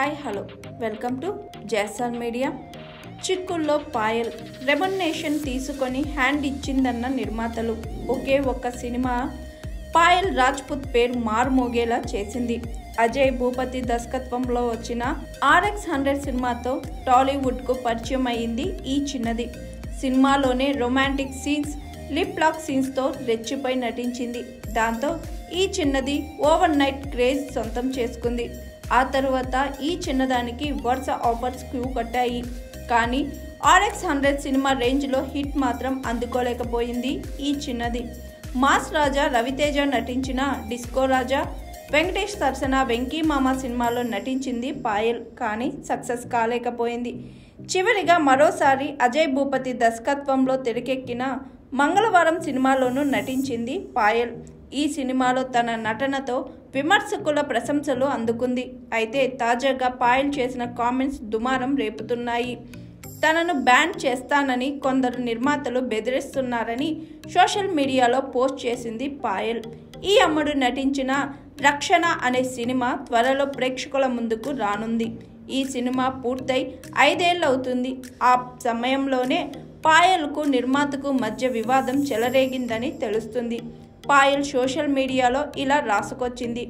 Hi hello welcome to JSR media. చిక్కుల్లో Payal remuneration తీసుకొని hand ఇచ్చిందన్న నిర్మాతలు. ఒకే ఒక్క సినిమా పాయల్ రాజ్పుత్ పేరు మారుమోగేలా చేసింది. అజయ్ భూపతి దర్శకత్వంలో వచ్చిన RX100 సినిమాతో టాలీవుడ్కు పరిచయం అయింది ఈ చిన్నది. సినిమాలోనే రొమాంటిక్ సీన్స్, లిప్ లాక్ సీన్స్తో రెచ్చిపోయి నటించింది. దాంతో ఈ చిన్నది ఓవర్ నైట్ క్రేజ్ సొంతం చేసుకుంది. ఆ తరువాత ఈ చిన్నదానికి వరుస ఆఫర్స్ క్యూ కట్టాయి. కానీ RX100 సినిమా రేంజ్లో హిట్ మాత్రం అందుకోలేకపోయింది ఈ చిన్నది. మాస్ రాజా రవితేజ నటించిన డిస్కో రాజా, వెంకటేష్ సరసన వెంకీ మామ సినిమాలో నటించింది పాయల్. కానీ సక్సెస్ కాలేకపోయింది. చివరిగా మరోసారి అజయ్ భూపతి దర్శకత్వంలో తెరకెక్కిన మంగళవారం సినిమాలోనూ నటించింది పాయల్. ఈ సినిమాలో తన నటనతో విమర్శకుల ప్రశంసలు అందుకుంది. అయితే తాజాగా పాయల్ చేసిన కామెంట్స్ దుమారం రేపుతున్నాయి. తనను బ్యాన్ చేస్తానని కొందరు నిర్మాతలు బెదిరిస్తున్నారని సోషల్ మీడియాలో పోస్ట్ చేసింది పాయల్. ఈ అమ్మడు నటించిన రక్షణ అనే సినిమా త్వరలో ప్రేక్షకుల ముందుకు రానుంది. ఈ సినిమా పూర్తయి 5 ఏళ్ళు అవుతుంది. ఆ సమయంలోనే పాయల్కు నిర్మాతకు మధ్య వివాదం చెలరేగిందని తెలుస్తుంది. పాయల్ సోషల్ మీడియాలో ఇలా రాసుకొచ్చింది.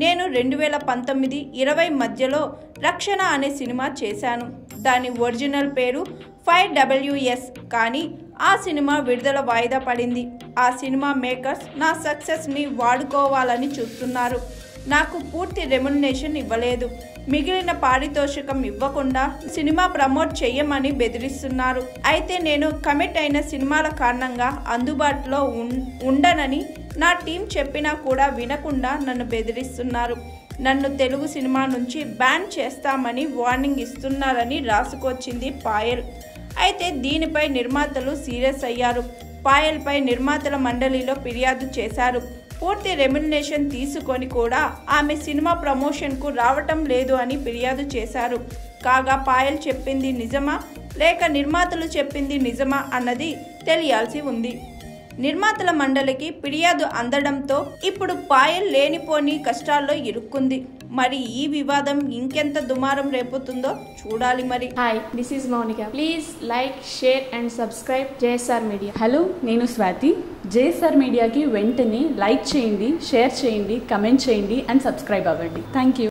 నేను 2019-20 మధ్యలో రక్షణ అనే సినిమా చేశాను. దాని ఒరిజినల్ పేరు 5WS. కానీ ఆ సినిమా విడుదల వాయిదా పడింది. ఆ సినిమా మేకర్స్ నా సక్సెస్ని వాడుకోవాలని చూస్తున్నారు. నాకు పూర్తి రెమ్యునరేషన్ ఇవ్వలేదు. మిగిలిన పారితోషికం ఇవ్వకుండా సినిమా ప్రమోట్ చేయమని బెదిరిస్తున్నారు. అయితే నేను కమిట్ అయిన సినిమాల కారణంగా అందుబాటులో ఉండనని నా టీం చెప్పినా కూడా వినకుండా నన్ను బెదిరిస్తున్నారు. నన్ను తెలుగు సినిమా నుంచి బ్యాన్ చేస్తామని వార్నింగ్ ఇస్తున్నారని రాసుకొచ్చింది పాయల్. అయితే దీనిపై నిర్మాతలు సీరియస్ అయ్యారు. పాయల్పై నిర్మాతల మండలిలో ఫిర్యాదు చేశారు. పూర్తి రెమ్యునరేషన్ తీసుకొని కూడా ఆమె సినిమా ప్రమోషన్కు రావటం లేదు అని ఫిర్యాదు చేశారు. కాగా పాయల్ చెప్పింది నిజమా లేక నిర్మాతలు చెప్పింది నిజమా అన్నది తెలియాల్సి ఉంది. నిర్మాతల మండలికి ఫిర్యాదు అందడంతో ఇప్పుడు పాయల్ లేనిపోని కష్టాల్లో ఇరుక్కుంది. మరి ఈ వివాదం ఇంకెంత దుమారం రేపుతుందో చూడాలి మరి. Hi, this is Mounika. Please like, share and subscribe JSR media. Hello, నేను స్వాతి. జేఎస్ఆర్ మీడియాకి వెంటనే లైక్ చేయండి, షేర్ చేయండి, కమెంట్ చేయండి అండ్ సబ్స్క్రైబ్ అవ్వండి. Thank you.